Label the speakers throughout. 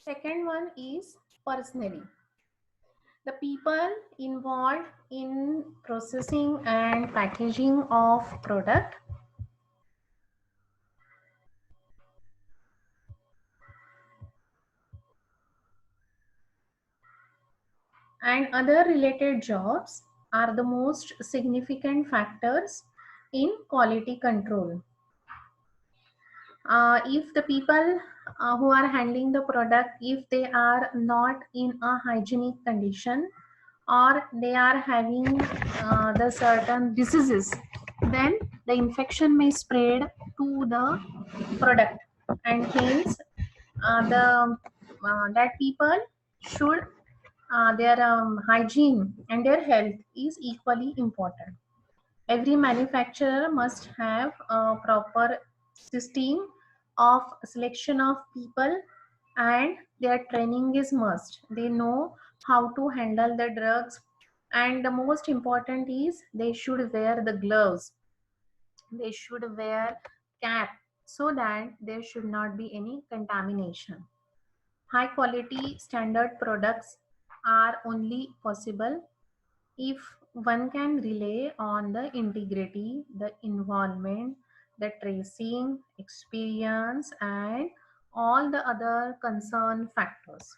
Speaker 1: Second one is personally. The people involved in processing and packaging of product and other related jobs are the most significant factors in quality control. If the people who are handling the product, if they are not in a hygienic condition or they are having the certain diseases, then the infection may spread to the product, and hence the that people should their hygiene and their health is equally important. Every manufacturer must have a proper system of selection of people, and their training is must. They know how to handle the drugs, and the most important is they should wear the gloves, they should wear cap, so that there should not be any contamination. High quality standard products are only possible if one can rely on the integrity, the involvement, the tracing, experience, and all the other concern factors.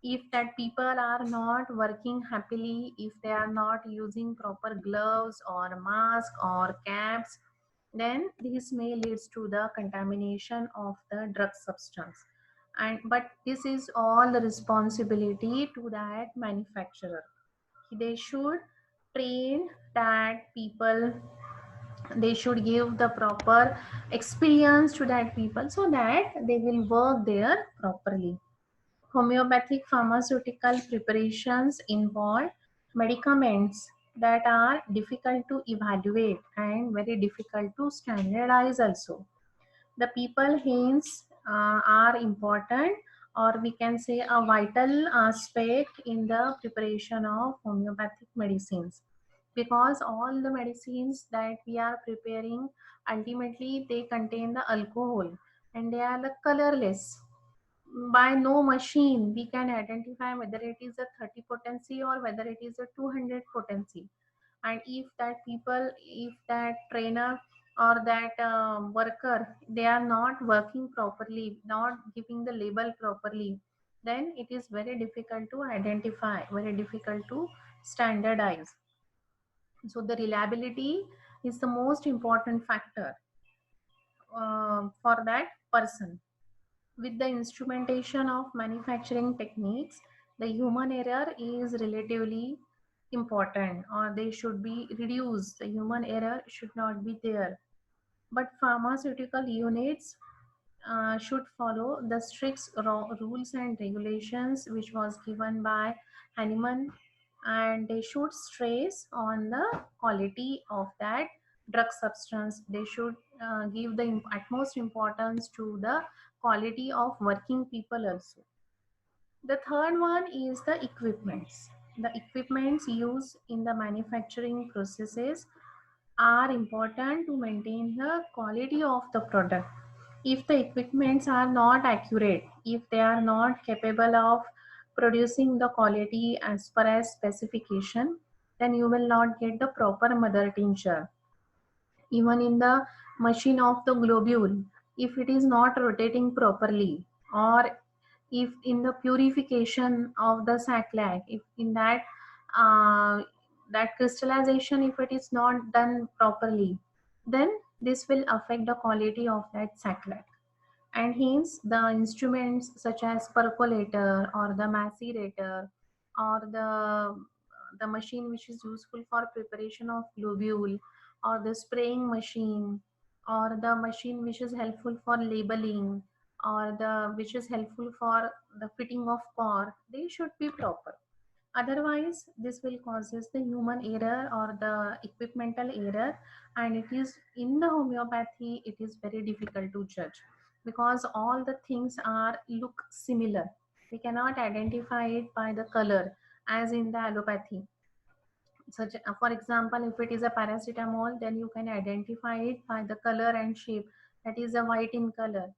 Speaker 1: If that people are not working happily, if they are not using proper gloves or mask or caps, then this may leads to the contamination of the drug substance. And but this is all the responsibility to that manufacturer. They should train that people, they should give the proper experience to that people so that they will work there properly. Homeopathic pharmaceutical preparations involve medicaments that are difficult to evaluate and very difficult to standardize also. The people hence are important, or we can say a vital aspect in the preparation of homeopathic medicines, because all the medicines that we are preparing ultimately they contain the alcohol, and they are the colorless. By no machine we can identify whether it is a 30 potency or whether it is a 200 potency. And if that people, if that trainer or that worker, they are not working properly, not giving the label properly, then it is very difficult to identify, very difficult to standardize. So the reliability is the most important factor for that person. With the instrumentation of manufacturing techniques, the human error is relatively important, or they should be reduced. The human error should not be there. But pharmaceutical units should follow the strict rules and regulations which was given by Hahnemann, and they should stress on the quality of that drug substance. They should give the utmost importance to the quality of working people also. The third one is the equipments. The equipments used in the manufacturing processes are important to maintain the quality of the product. If the equipments are not accurate, if they are not capable of producing the quality as per as specification, then you will not get the proper mother tincture. Even in the machine of the globule, if it is not rotating properly, or if in the purification of the saclag, if in that uh, that crystallization, if it is not done properly, then this will affect the quality of that saclag. And hence the instruments such as percolator or the macerator, or the machine which is useful for preparation of globule, or the spraying machine, or the machine which is helpful for labeling, or the which is helpful for the fitting of core, they should be proper. Otherwise this will causes the human error or the equipmental error. And it is in the homeopathy, it is very difficult to judge, because all the things are look similar. We cannot identify it by the color as in the allopathy. Such for example, if it is a paracetamol, then you can identify it by the color and shape, that is a white in color.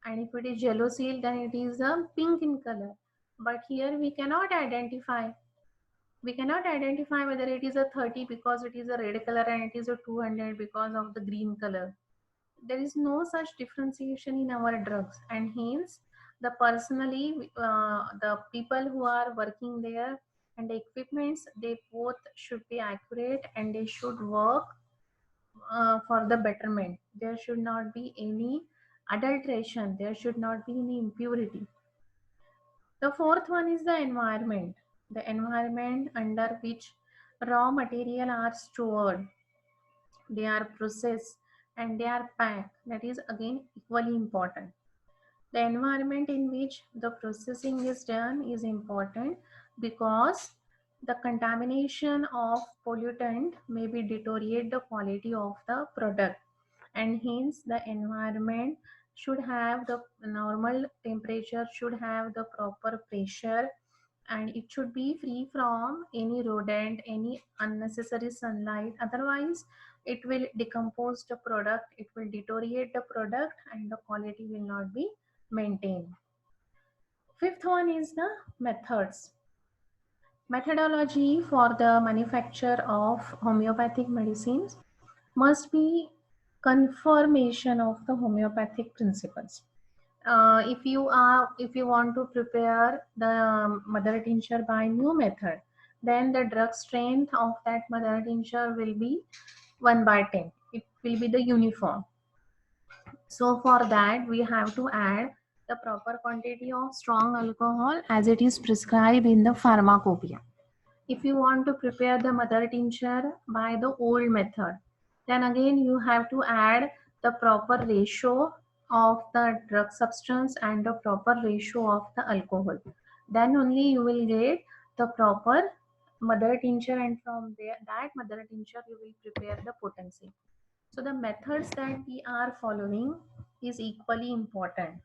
Speaker 1: and if it is yellow seal, then it is a pink in color. But here we cannot identify. We cannot identify whether it is a 30 because it is a red color and it is a 200 because of the green color. There is no such differentiation in our drugs, and hence the people who are working there and the equipments, they both should be accurate and they should work for the betterment. There should not be any adulteration, there should not be any impurity. The fourth one is the environment under which raw material are stored, they are processed, and they are packed. That is again equally important. The environment in which the processing is done is important because the contamination of pollutant may be deteriorate the quality of the product, and hence the environment should have the normal temperature, should have the proper pressure, and it should be free from any rodent, any unnecessary sunlight. Otherwise it will decompose the product, it will deteriorate the product, and the quality will not be maintained. Fifth one is the methods. Methodology for the manufacture of homeopathic medicines must be confirmation of the homeopathic principles. If you want to prepare the mother tincture by new method, then the drug strength of that mother tincture will be 1 by 10. It will be the uniform. So for that we have to add the proper quantity of strong alcohol as it is prescribed in the pharmacopoeia. If you want to prepare the mother tincture by the old method, then again you have to add the proper ratio of the drug substance and the proper ratio of the alcohol. Then only you will get the proper mother tincture, and from there that mother tincture you will prepare the potency. So the methods that we are following is equally important.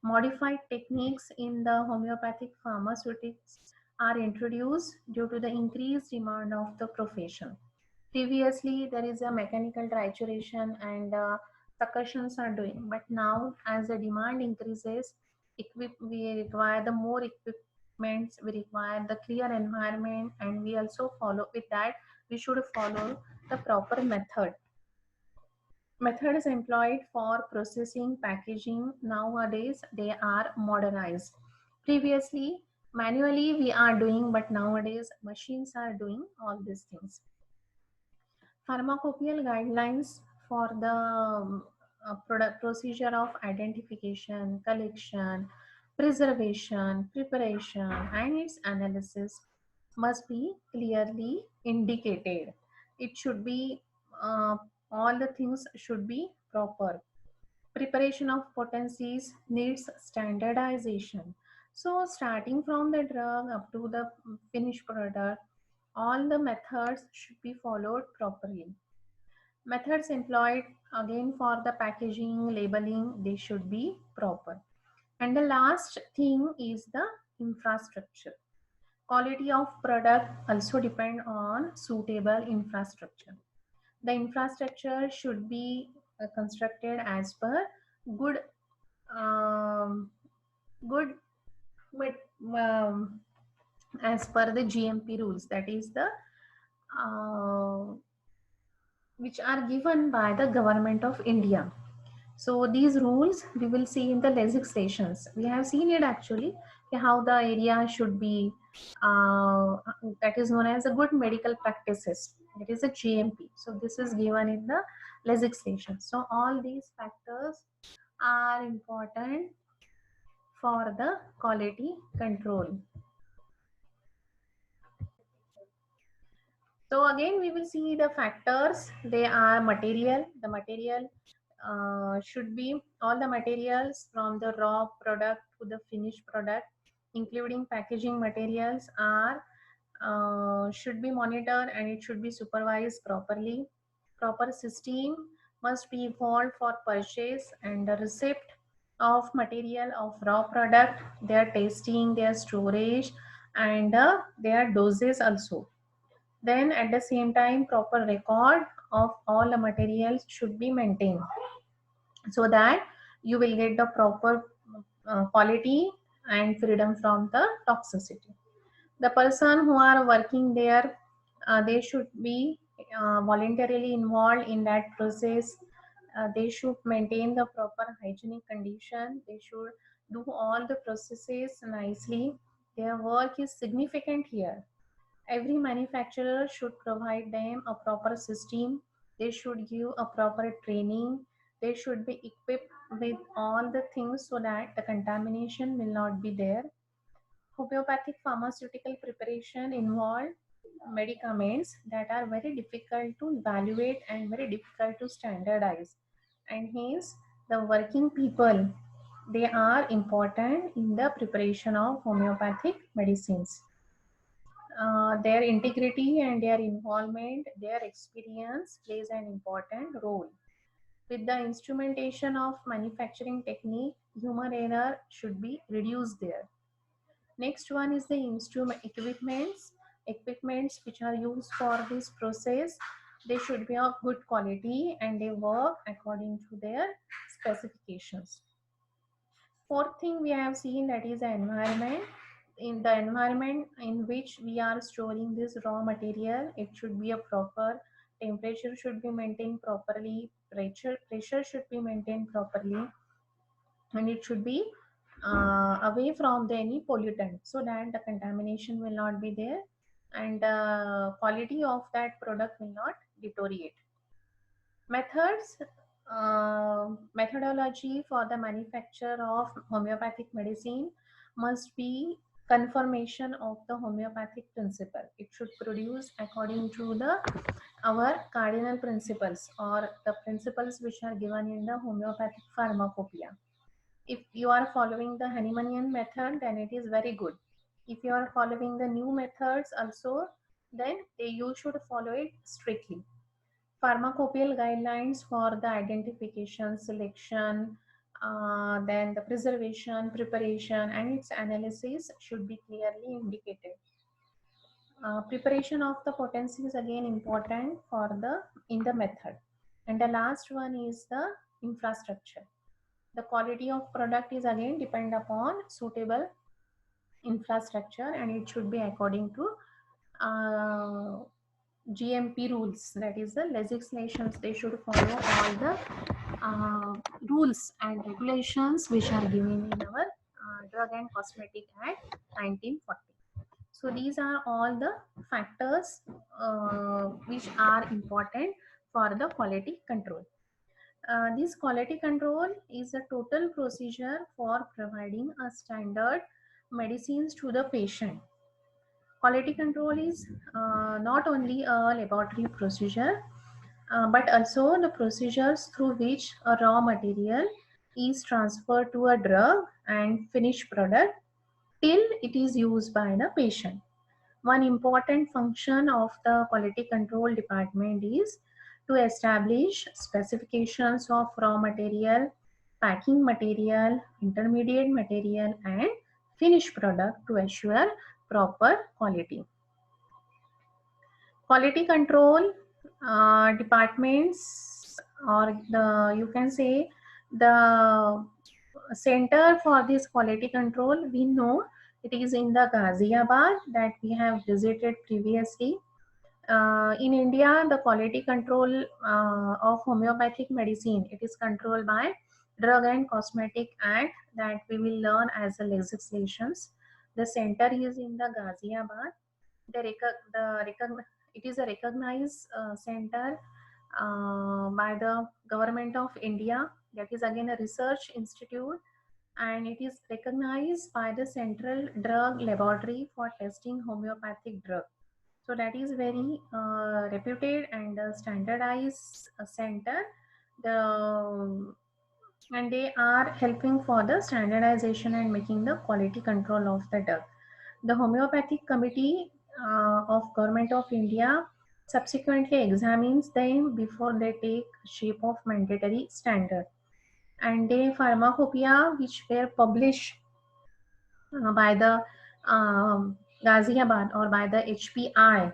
Speaker 1: Modified techniques in the homeopathic pharmaceutics are introduced due to the increased demand of the profession. Previously, there is a mechanical trituration and succussions are doing, but now as the demand increases, we require the more equipments, we require the clear environment, and we also follow with that. We should follow the proper methods employed for processing packaging. Nowadays they are modernized. Previously manually we are doing, but nowadays machines are doing all these things. Pharmacopoeial guidelines for the product procedure of identification, collection, preservation, preparation, and its analysis must be clearly indicated. It should be all the things should be proper. Preparation of potencies needs standardization. So starting from the drug up to the finished product, all the methods should be followed properly. Methods employed again for the packaging, labeling, they should be proper. And the last thing is the infrastructure. Quality of product also depend on suitable infrastructure. The infrastructure should be constructed as per good good with as per the GMP rules, that is the uh, which are given by the government of India. So these rules we will see in the legislations. We have seen it actually, how the area should be, that is known as a good medical practices. It is a GMP. So this is given in the legislation. So all these factors are important for the quality control. So again, we will see the factors. They are material. The material should be all the materials from the raw product to the finished product, including packaging materials, are should be monitored and it should be supervised properly. Proper system must be evolved for purchase and the receipt of material of raw product, their testing, their storage, and their doses also. Then at the same time, proper record of all the materials should be maintained so that you will get the proper quality and freedom from the toxicity. The person who are working there, they should be voluntarily involved in that process. They should maintain the proper hygienic condition. They should do all the processes nicely. Their work is significant here. Every manufacturer should provide them a proper system. They should give a proper training. They should be equipped with all the things so that the contamination will not be there. Homeopathic pharmaceutical preparation involve medicaments that are very difficult to evaluate and very difficult to standardize, and hence the working people, they are important in the preparation of homeopathic medicines. Their integrity and their involvement, their experience plays an important role. With the instrumentation of manufacturing technique, human error should be reduced there. Next one is the instrument equipments which are used for this process. They should be of good quality and they work according to their specifications. Fourth thing we have seen, that is the environment. In the environment in which we are storing this raw material, it should be a proper temperature, should be maintained properly, pressure should be maintained properly, and it should be away from any pollutant so that the contamination will not be there and the quality of that product will not deteriorate. Methods, methodology for the manufacture of homeopathic medicine must be confirmation of the homeopathic principle. It should produce according to the our cardinal principles or the principles which are given in the homeopathic pharmacopoeia. If you are following the Hahnemannian method, then it is very good. If you are following the new methods also, then you should follow it strictly. Pharmacopoeial guidelines for the identification, selection, then the preservation, preparation, and its analysis should be clearly indicated. Preparation of the potency is again important for the in the method. And the last one is the infrastructure. The quality of product is again depend upon suitable infrastructure, and it should be according to GMP rules, that is the legislations. They should follow all the rules and regulations which are given in our Drug and Cosmetic Act 1940. So these are all the factors which are important for the quality control. This quality control is a total procedure for providing a standard medicines to the patient. Quality control is not only a laboratory procedure, but also the procedures through which a raw material is transferred to a drug and finished product till it is used by the patient. One important function of the quality control department is to establish specifications of raw material, packing material, intermediate material, and finished product to assure proper quality. Quality control departments, or the you can say the center for this quality control, we know it is in the Ghaziabad that we have visited previously. In India, the quality control of homeopathic medicine, it is controlled by Drug and Cosmetic Act that we will learn as the legislations. The center is in the Ghaziabad. It is a recognized center by the government of India. That is again a research institute, and it is recognized by the Central Drug Laboratory for testing homeopathic drug. So that is very reputed and standardized center. And they are helping for the standardization and making the quality control of the drug. The Homeopathic Committee of Government of India subsequently examines them before they take shape of mandatory standard. And the pharmacopoeia which were published by the Ghaziabad or by the HPI,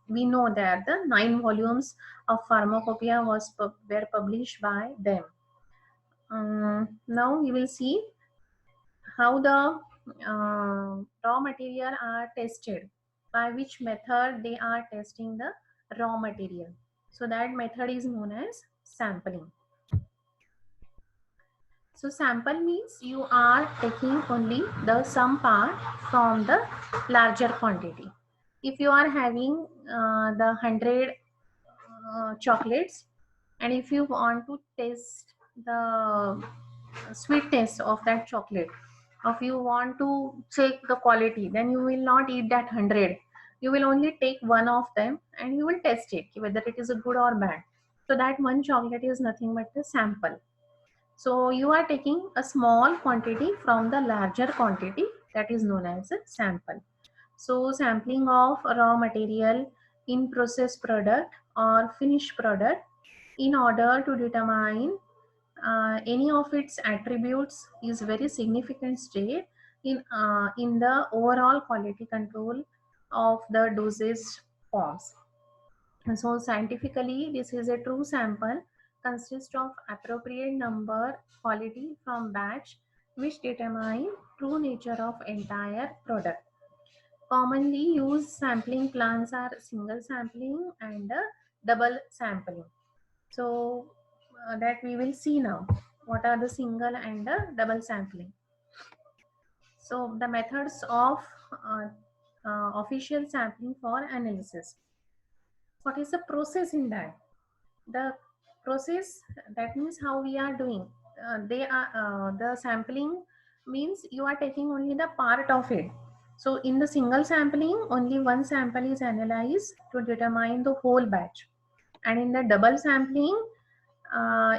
Speaker 1: we know that the 9 volumes of pharmacopoeia were published by them. Now we will see how the raw material are tested, by which method they are testing the raw material. So that method is known as sampling. So sample means you are taking only the some part from the larger quantity. If you are having the 100 chocolates, and if you want to test the sweetness of that chocolate, if you want to check the quality, then you will not eat that 100. You will only take one of them and you will test it whether it is a good or bad. So that one chocolate is nothing but the sample. So you are taking a small quantity from the larger quantity, that is known as a sample. So sampling of raw material in processed product or finished product in order to determine any of its attributes is very significant step in the overall quality control of the dosage forms. So scientifically, this is a true sample consists of appropriate number quality from batch which determine true nature of entire product. Commonly used sampling plans are single sampling and double sampling. So that we will see now. What are the single and double sampling? So the methods of uh, official sampling for analysis. What is the process in that? The process, that means how we are doing. They are the sampling means you are taking only the part of it. So in the single sampling, only one sample is analyzed to determine the whole batch. And in the double sampling,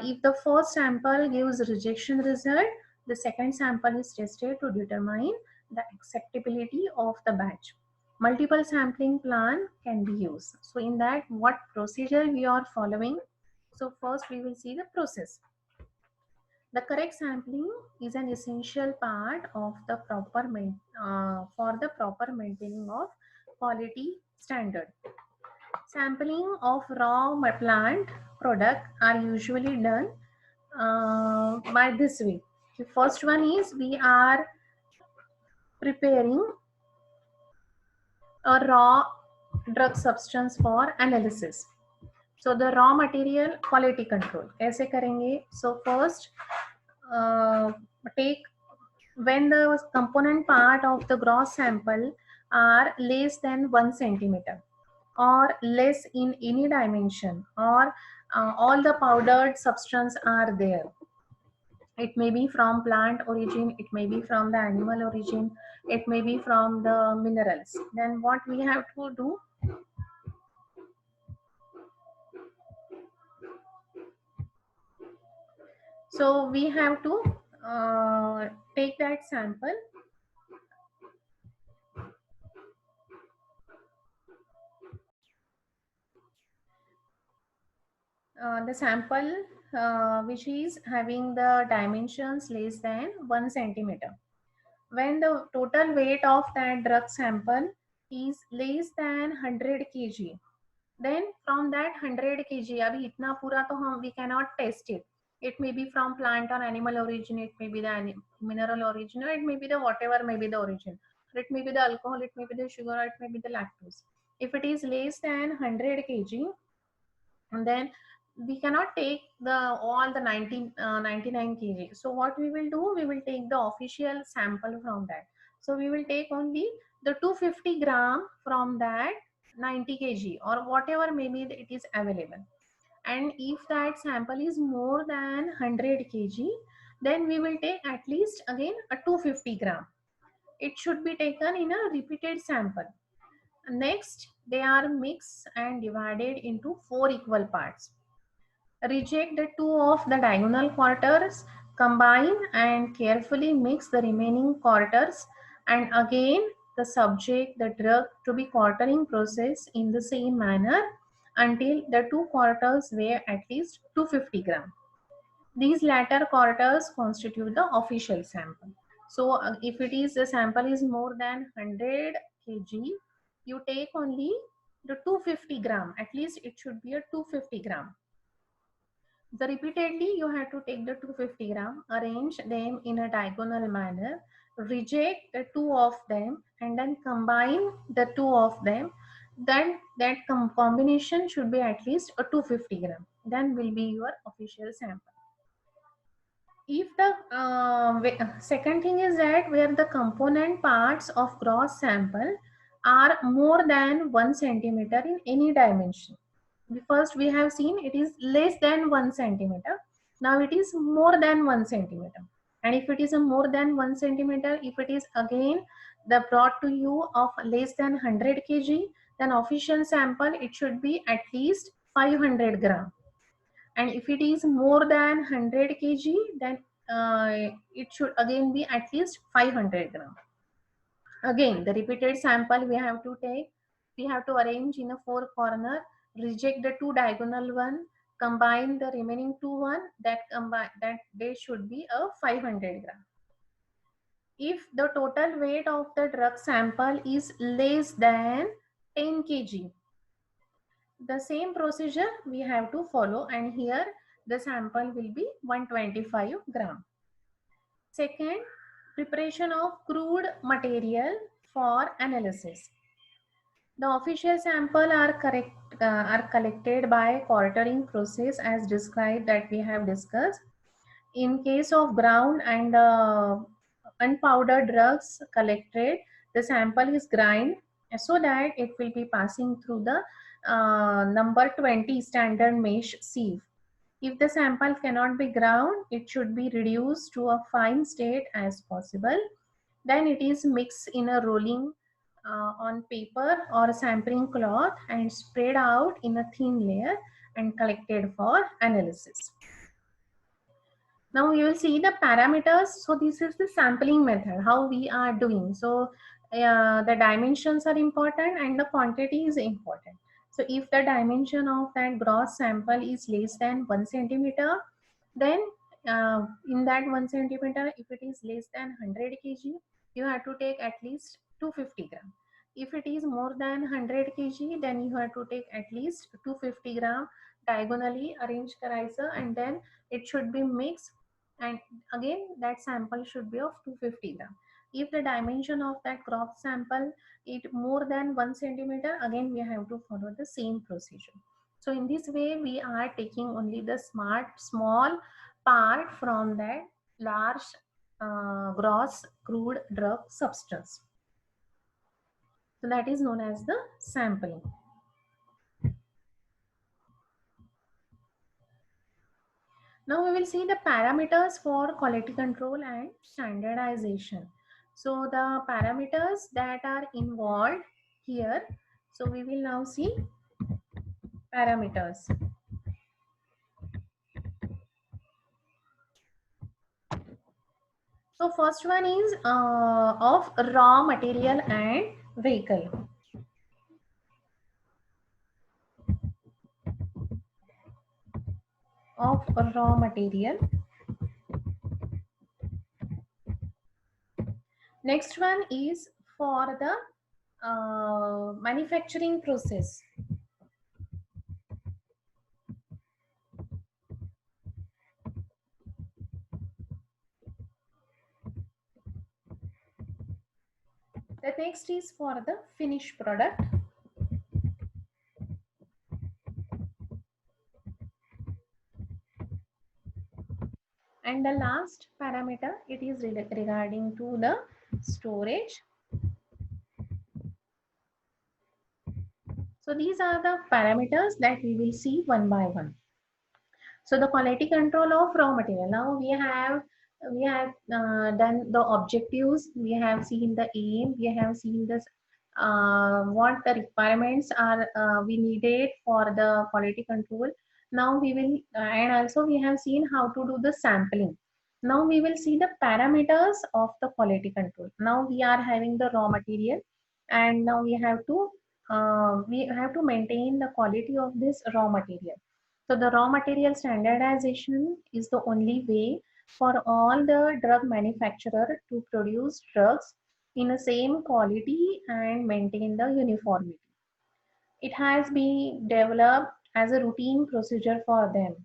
Speaker 1: if the first sample gives rejection result, the second sample is tested to determine the acceptability of the batch. Multiple sampling plan can be used. So in that, what procedure we are following? So first we will see the process. The correct sampling is an essential part of the for the proper maintaining of quality standard. Sampling of raw plant product are usually done by this way. The first one is we are preparing a raw drug substance for analysis. So the raw material quality control कैसे करेंगे? So first take when the component part of the gross sample are less than 1 centimeter or less in any dimension, or all the powdered substance are there. It may be from plant origin, it may be from the animal origin, it may be from the minerals. Then what we have to do? So we have to take that sample. The sample which is having the dimensions less than 1 centimeter. When the total weight of that drug sample is less than 100 kg, then from that 100 kg, अभी इतना पूरा तो हम we cannot test it. It may be from plant or animal origin, it may be the mineral origin, or it may be the whatever may be the origin. Or it may be the alcohol, it may be the sugar, or it may be the lactose. If it is less than 100 kg, and then we cannot take the all the 99 kg. So what we will do, we will take the official sample from that. So we will take only the 250 gram from that 90 kg or whatever maybe it is available. And if that sample is more than 100 kg, then we will take at least again a 250 gram. It should be taken in a repeated sample. Next, they are mixed and divided into 4 equal parts. Reject the two of the diagonal quarters, combine and carefully mix the remaining quarters, and again the subject the drug to be quartering process in the same manner until the two quarters weigh at least 250 gram. These latter quarters constitute the official sample. So if it is the sample is more than 100 kg, you take only the 250 gram, at least it should be a 250 gram. The repeatedly you have to take the 250 gram, arrange them in a diagonal manner, reject the two of them, and then combine the two of them. Then that combination should be at least a 250 gram. Then will be your official sample. If the second thing is that where the component parts of gross sample are more than 1 centimeter in any dimension. First we have seen it is less than 1 centimeter. Now it is more than 1 centimeter. And if it is a more than 1 centimeter, if it is again the brought to you of less than 100 kg, then official sample it should be at least 500 gram. And if it is more than 100 kg, then it should again be at least 500 gram. Again the repeated sample we have to take, we have to arrange in a four corner, reject the two diagonal one, combine the remaining two one, that combine that they should be a 500 gram. If the total weight of the drug sample is less than 10 kg, the same procedure we have to follow, and here the sample will be 125 gram. Second, preparation of crude material for analysis. The official sample are collected by quartering process as described that we have discussed. In case of ground and unpowdered drugs collected, the sample is grind so that it will be passing through the number 20 standard mesh sieve. If the sample cannot be ground, it should be reduced to a fine state as possible. Then it is mixed in a rolling on paper or a sampling cloth and spread out in a thin layer and collected for analysis. Now you will see the parameters. So this is the sampling method, how we are doing. So the dimensions are important and the quantity is important. So if the dimension of that gross sample is less than 1 centimeter, then in that 1 centimeter, if it is less than 100 kg, you have to take at least 250 gram. If it is more than 100 kg, then you have to take at least 250 gram diagonally arranged ricer, and then it should be mixed, and again that sample should be of 250 gram. If the dimension of that crop sample is more than 1 centimeter, again we have to follow the same procedure. So in this way we are taking only the small part from that large gross crude drug substance. So that is known as the sampling. Now we will see the parameters for quality control and standardization. So the parameters that are involved here. So we will now see parameters. So first one is of raw material and vehicle. Of raw material. Next one is for the manufacturing process. The next is for the finished product. And the last parameter, it is regarding to the storage. So these are the parameters that we will see one by one. So the quality control of raw material. Now we have done the objectives. We have seen the aim. We have seen this what the requirements are we needed for the quality control. Now we will and also we have seen how to do the sampling. Now we will see the parameters of the quality control. Now we are having the raw material, and now we have to maintain the quality of this raw material. So the raw material standardization is the only way for all the drug manufacturer to produce drugs in the same quality and maintain the uniformity. It has been developed as a routine procedure for them.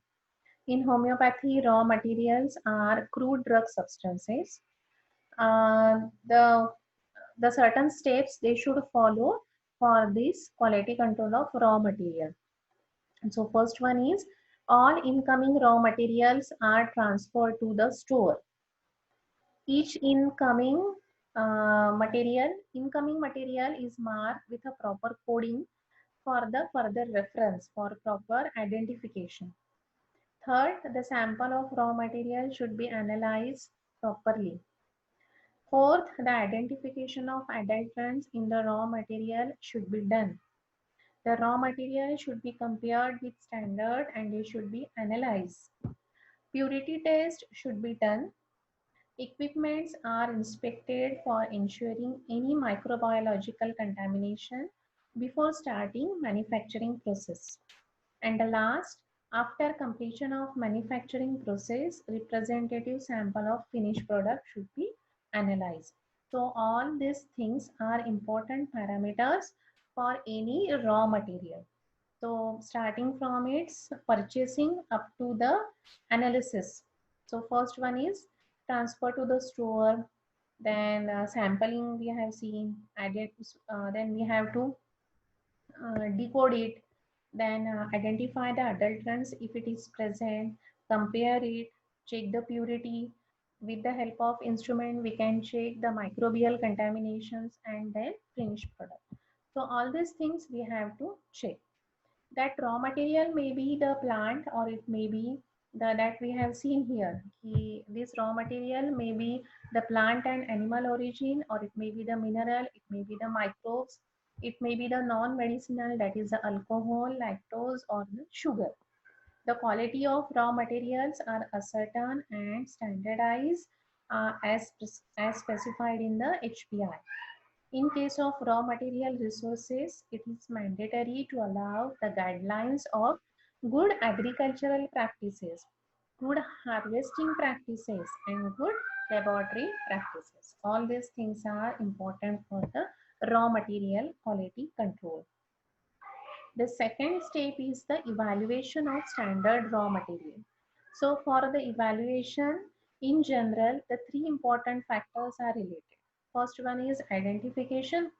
Speaker 1: In homeopathy, raw materials are crude drug substances. The certain steps they should follow for this quality control of raw material. And so first one is all incoming raw materials are transferred to the store. Each incoming material is marked with a proper coding for the further reference for proper identification. Third, the sample of raw material should be analyzed properly. Fourth, the identification of adulterants in the raw material should be done. The raw material should be compared with standard and they should be analyzed. Purity test should be done. Equipments are inspected for ensuring any microbiological contamination before starting manufacturing process. And the last, after completion of manufacturing process, representative sample of finished product should be analyzed. So all these things are important parameters for any raw material. So starting from its purchasing up to the analysis. So first one is transfer to the store, then sampling we have seen, added, then we have to decode it, then identify the adulterants if it is present, compare it, check the purity. With the help of instrument, we can check the microbial contaminations and then finished product. So all these things we have to check. That raw material may be the plant or it may be the that we have seen here. This raw material may be the plant and animal origin, or it may be the mineral, it may be the microbes, it may be the non-medicinal, that is the alcohol, lactose or the sugar. The quality of raw materials are ascertained and standardized as specified in the HPI. In case of raw material resources, it is mandatory to allow the guidelines of good agricultural practices, good harvesting practices, and good laboratory practices. All these things are important for the raw material quality control. The second step is the evaluation of standard raw material. So for the evaluation, in general, the three important factors are related. First one is identification.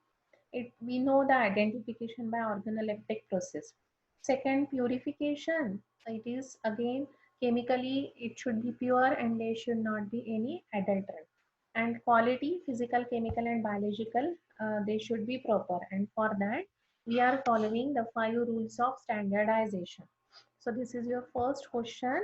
Speaker 1: We know the identification by organoleptic process. Second, purification. It is again chemically it should be pure and there should not be any adulterant. And quality, physical, chemical and biological, they should be proper. And for that, we are following the 5 rules of standardization. So this is your first question.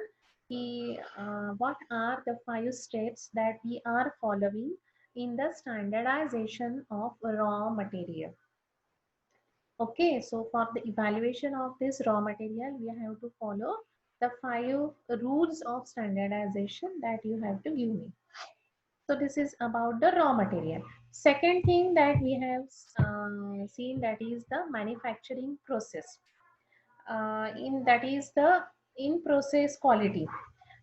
Speaker 1: What are the 5 steps that we are following in the standardization of raw material? Okay, so for the evaluation of this raw material, we have to follow the 5 rules of standardization that you have to give me. So this is about the raw material. Second thing that we have seen, that is the manufacturing process. In that is the in process quality.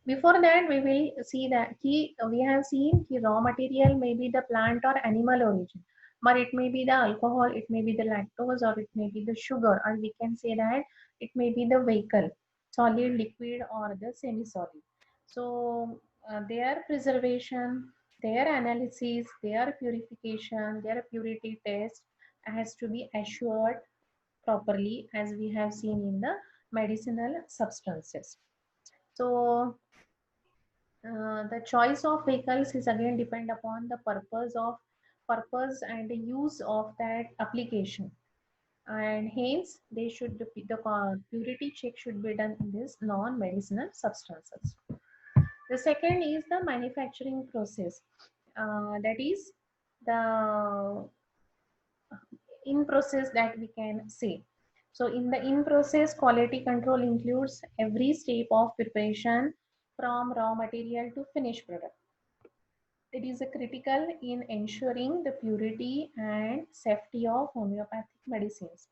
Speaker 1: Before that, we will see that we have seen raw material may be the plant or animal origin, but it may be the alcohol, it may be the lactose, or it may be the sugar, or we can say that it may be the vehicle, solid, liquid, or the semi-solid. So their preservation, their analysis, their purification, their purity test has to be assured properly, as we have seen in the medicinal substances. So the choice of vehicles is again depend upon the purpose and the use of that application, and hence they should the purity check should be done in this non-medicinal substances. The second is the manufacturing process, that is the in process that we can say. So in the in process, quality control includes every step of preparation from raw material to finished product. It is a critical in ensuring the purity and safety of homeopathic medicines.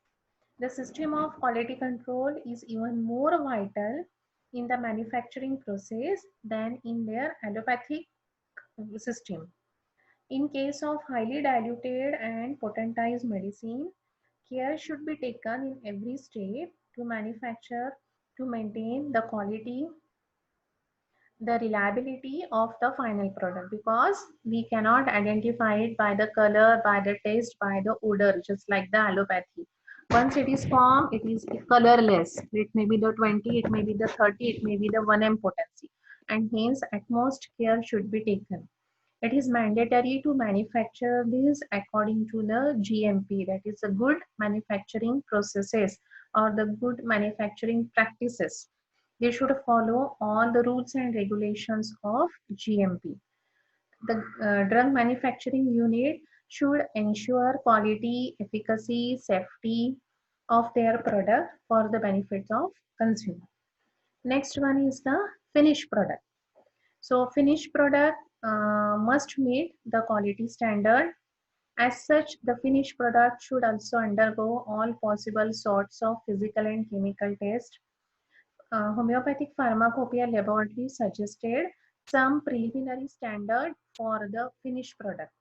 Speaker 1: The system of quality control is even more vital in the manufacturing process than in their allopathic system. In case of highly diluted and potentized medicine, care should be taken in every step to manufacture, to maintain the quality the reliability of the final product, because we cannot identify it by the color, by the taste, by the odor, just like the allopathy. Once it is formed, it is colorless. It may be the 20, it may be the 30, it may be the 1 m potency, and hence utmost care should be taken. It is mandatory to manufacture this according to the GMP, that is the good manufacturing processes or the good manufacturing practices. They should follow all the rules and regulations of GMP. The drug manufacturing unit should ensure quality, efficacy, safety of their product for the benefits of consumer. Next one is the finished product. So finished product must meet the quality standard. As such, the finished product should also undergo all possible sorts of physical and chemical tests. Homeopathic Pharmacopoeia Laboratory suggested some preliminary standard for the finished product.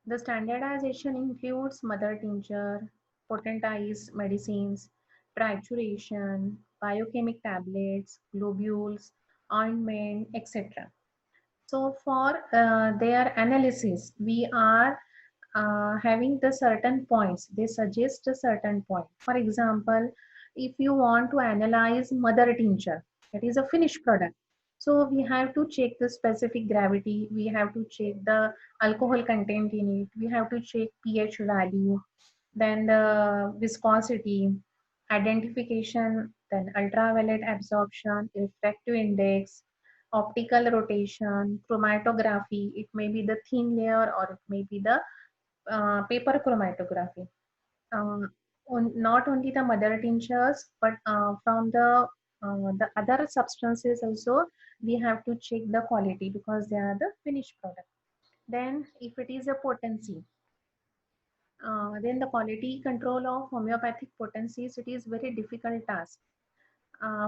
Speaker 1: The standardization includes mother tincture, potentized medicines, trituration, biochemic tablets, globules, ointment, etc. So for their analysis, we are having the certain points. They suggest a certain point. For example, if you want to analyze mother tincture, that is a finished product. So we have to check the specific gravity. We have to check the alcohol content in it. We have to check pH value, then the viscosity, identification, then ultraviolet absorption, refractive index, optical rotation, chromatography. It may be the thin layer or it may be the paper chromatography. Not only the mother tinctures, but from the other substances also, we have to check the quality because they are the finished product. Then, if it is a potency, then the quality control of homeopathic potencies, it is very difficult task.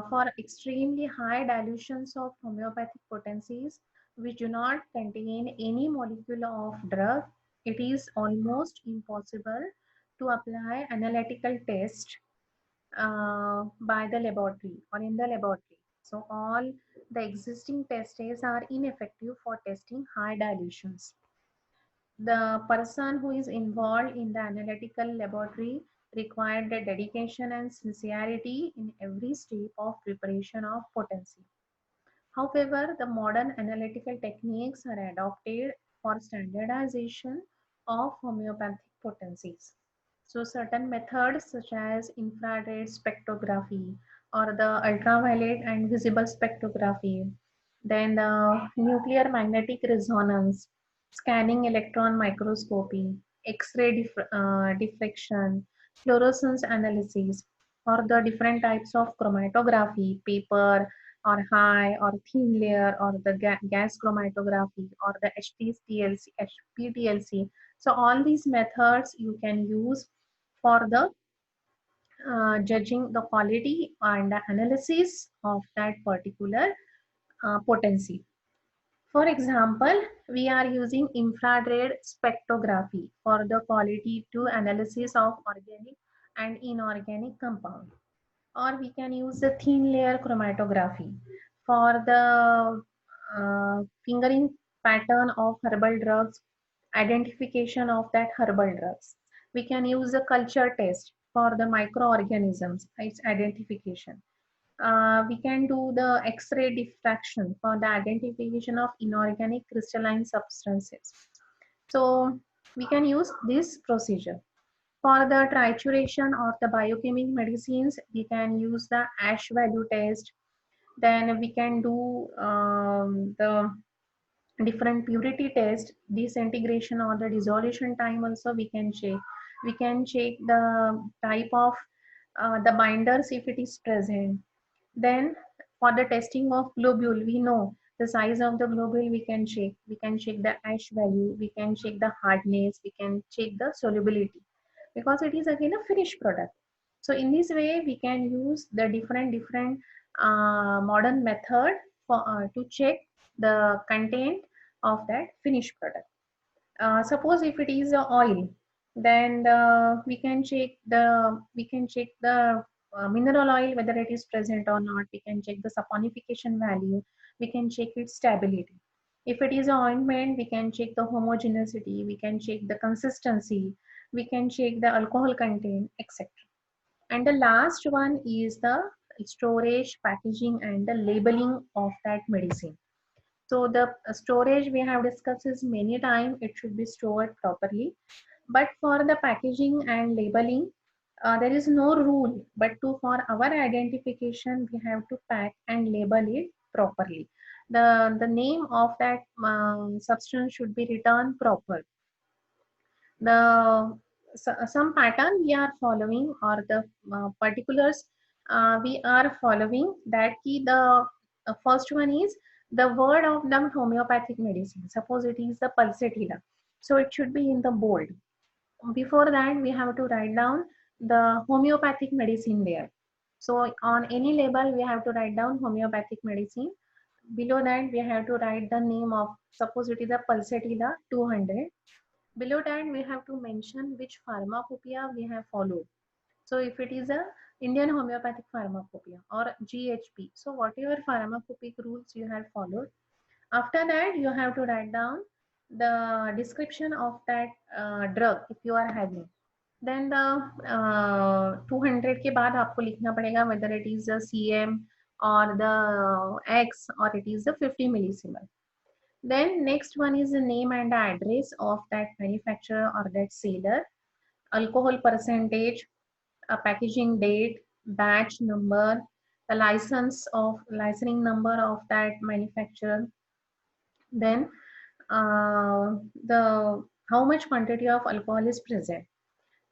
Speaker 1: For extremely high dilutions of homeopathic potencies, which do not contain any molecule of drug, it is almost impossible to apply analytical test by the laboratory or in the laboratory. So all the existing tests are ineffective for testing high dilutions. The person who is involved in the analytical laboratory required the dedication and sincerity in every step of preparation of potency. However, the modern analytical techniques are adopted for standardization of homeopathic potencies. So certain methods such as infrared spectrography or the ultraviolet and visible spectrography, then the nuclear magnetic resonance, scanning electron microscopy, X-ray diffraction, fluorescence analysis, or the different types of chromatography, paper or high or thin layer, or the gas chromatography, or the HPLC, HPTLC. So all these methods you can use for the judging the quality and the analysis of that particular potency. For example, we are using infrared spectrography for the quality to analysis of organic and inorganic compound. Or we can use the thin layer chromatography for the fingering pattern of herbal drugs, identification of that herbal drugs. We can use a culture test for the microorganisms, its identification. We can do the X-ray diffraction for the identification of inorganic crystalline substances. So we can use this procedure. For the trituration or the biochemical medicines, we can use the ash value test. Then we can do the different purity test, disintegration or the dissolution time also we can check. We can check the type of the binders if it is present. Then for the testing of globule, we know the size of the globule we can check. We can check the ash value, we can check the hardness, we can check the solubility because it is again a finished product. So in this way, we can use the different modern method for to check the content of that finished product. Suppose if it is a oil, then we can check the mineral oil whether it is present or not. We can check the saponification value. we can check its stability. If it is an ointment, we can check the homogeneity, we can check the consistency, we can check the alcohol content, etc. And the last one is the storage, packaging, and the labeling of that medicine. So the storage we have discussed is many times it should be stored properly. But for the packaging and labeling, there is no rule. But for our identification, we have to pack and label it properly. The name of that substance should be written proper. The some pattern we are following, or the particulars we are following, that key the first one is the word of the homeopathic medicine. Suppose it is the pulsatilla, so it should be in the bold. Before that we have to write down the homeopathic medicine there. So on any label we have to write down homeopathic medicine. Below that we have to write the name of, suppose it is a pulsatilla 200. Below that we have to mention which pharmacopoeia we have followed. So if it is a Indian homeopathic pharmacopoeia or GHP, so whatever pharmacopoeic rules you have followed. After that you have to write down the description of that drug if you are having. Then the 200 के बाद आपको लिखना पड़ेगा whether it is a CM or the X or it is the 50 millisievert. Then next one is the name and address of that manufacturer or that seller, alcohol percentage, a packaging date, batch number, the licensing number of that manufacturer. Then the how much quantity of alcohol is present.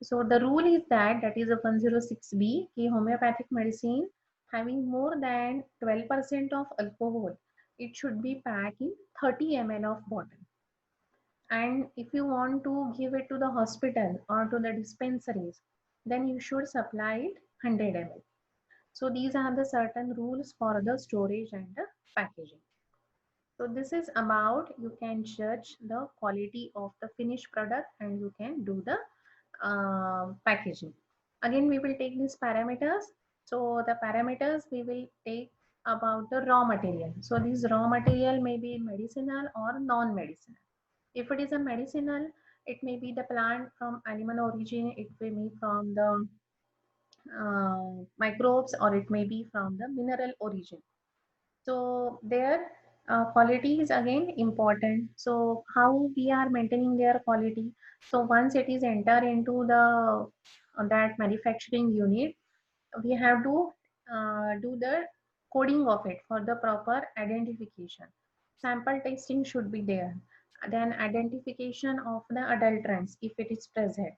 Speaker 1: So the rule is that is a 106B, ki homeopathic medicine having more than 12% of alcohol, it should be packed in 30 ml of bottle. And if you want to give it to the hospital or to the dispensaries, then you should supply it 100 ml. So these are the certain rules for the storage and the packaging. So this is about, you can judge the quality of the finished product and you can do the packaging. Again we will take these parameters. So the parameters we will take about the raw material. So this raw material may be medicinal or non-medicinal. If it is a medicinal, it may be the plant from animal origin, it may be from the microbes, or it may be from the mineral origin. So their quality is again important. So how we are maintaining their quality? So once it is enter into the that manufacturing unit, we have to do the coding of it for the proper identification. Sample testing should be there. Then identification of the adulterants if it is present.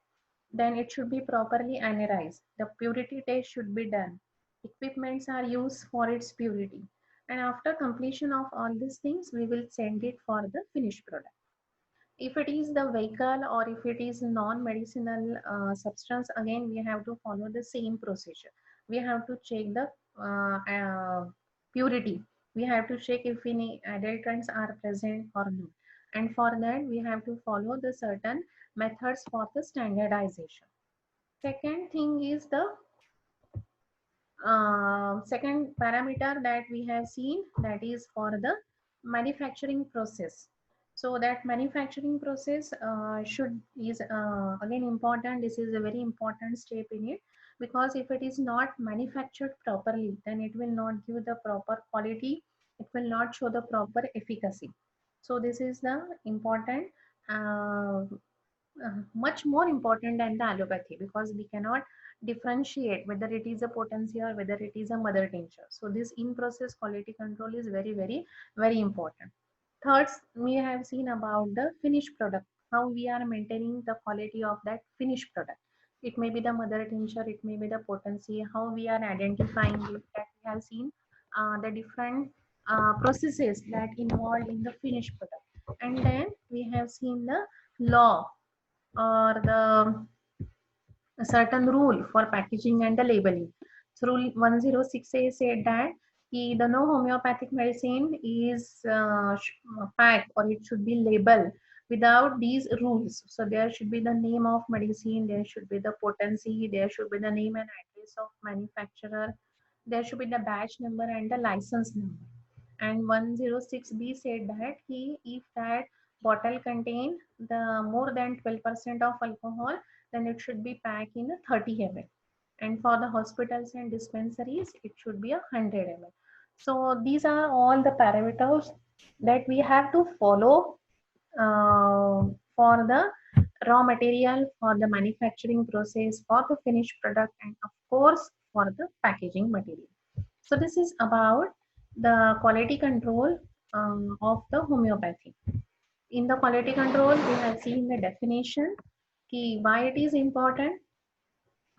Speaker 1: Then it should be properly analyzed. The purity test should be done. Equipments are used for its purity. And after completion of all these things, we will send it for the finished product. If it is the vehicle or if it is non-medicinal substance, again we have to follow the same procedure. We have to check the purity. We have to check if any adulterants are present or not. And for that we have to follow the certain methods for the standardization. Second thing is the second parameter that we have seen, that is for the manufacturing process. So that manufacturing process should is again important. This is a very important step in it, because if it is not manufactured properly, then it will not give the proper quality, it will not show the proper efficacy. So this is the important, much more important than the allopathy, because we cannot differentiate whether it is a potency or whether it is a mother tincture. So this in process quality control is very very important. Third, we have seen about the finished product, how we are maintaining the quality of that finished product. It may be the mother tincture, it may be the potency, how we are identifying it, that we have seen the different processes that involved in the finished product. And then we have seen the law or the a certain rule for packaging and the labeling. So rule 106A said that the no homeopathic medicine is packed, or it should be labeled without these rules. So there should be the name of medicine, there should be the potency, there should be the name and address of manufacturer, there should be the batch number and the license number. And 106B said that if that bottle contain the more than 12% of alcohol, then it should be packed in a 30 ml. And for the hospitals and dispensaries, it should be 100 ml. So these are all the parameters that we have to follow for the raw material, for the manufacturing process, for the finished product, and of course for the packaging material. So this is about the quality control of the homeopathy. In the quality control, we have seen the definition, why it is important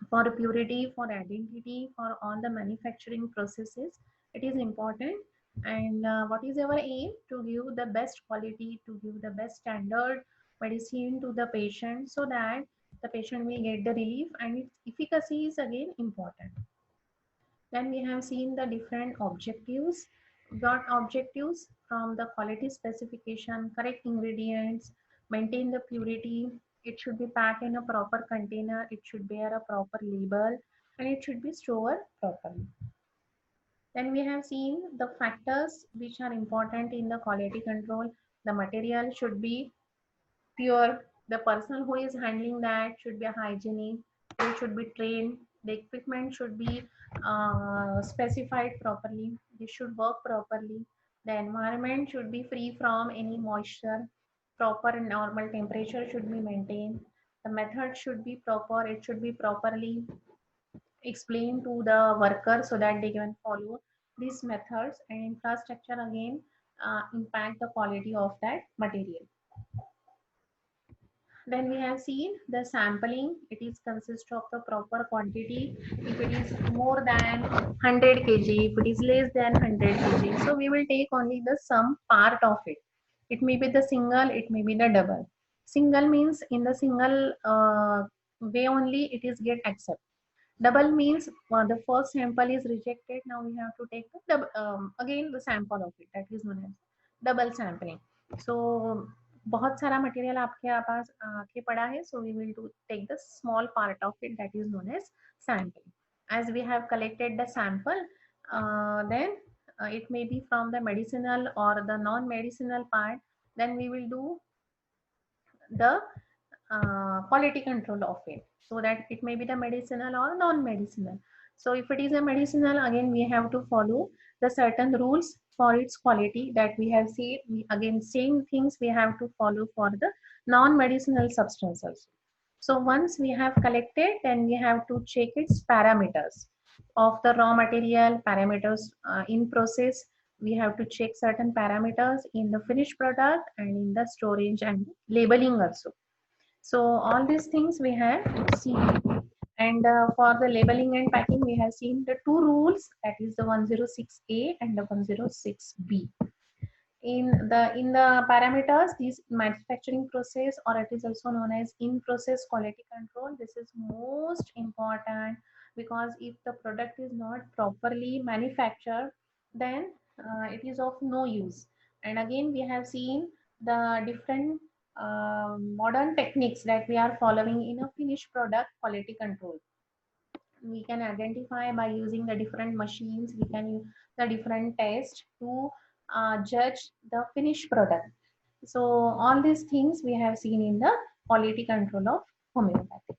Speaker 1: for purity, for identity, for all the manufacturing processes. It is important. And what is our aim? To give the best quality, to give the best standard medicine to the patient, so that the patient will get the relief, and its efficacy is again important. Then we have seen the different objectives. Got objectives from the quality specification, correct ingredients, maintain the purity, it should be packed in a proper container, it should bear a proper label, and it should be stored properly. Then we have seen the factors which are important in the quality control. The material should be pure, the person who is handling that should be hygienic, they should be trained, the equipment should be specified properly, they should work properly, the environment should be free from any moisture, proper and normal temperature should be maintained, the method should be proper, it should be properly explained to the worker so that they can follow these methods, and infrastructure again impact the quality of that material. Then we have seen the sampling. It is consist of the proper quantity. If it is more than 100 kg, if it is less than 100 kg, so we will take only the some part of it. It may be the single, it may be the double. Single means in the single way only it is get accepted. Double means the first sample is rejected. Now we have to take the double, again the sample of it. That is known as double sampling. So बहुत सारा material आपके पास आके पड़ा है, so we will do take the small part of it, that is known as sampling. As we have collected the sample, then it may be from the medicinal or the non-medicinal part, then we will do the quality control of it, so that it may be the medicinal or non-medicinal. So if it is a medicinal, again we have to follow the certain rules for its quality that we have seen. Again same things we have to follow for the non-medicinal substances. So once we have collected, then we have to check its parameters of the raw material, parameters in process. We have to check certain parameters in the finished product and in the storage and labeling also. So all these things we have seen. And for the labeling and packing, we have seen the two rules, that is the 106A and the 106B. In the parameters, this manufacturing process, or it is also known as in process quality control, this is most important, because if the product is not properly manufactured, then it is of no use. And again we have seen the different modern techniques that we are following in a finished product quality control. We can identify by using the different machines, we can use the different tests to judge the finished product. So all these things we have seen in the quality control of homeopathy.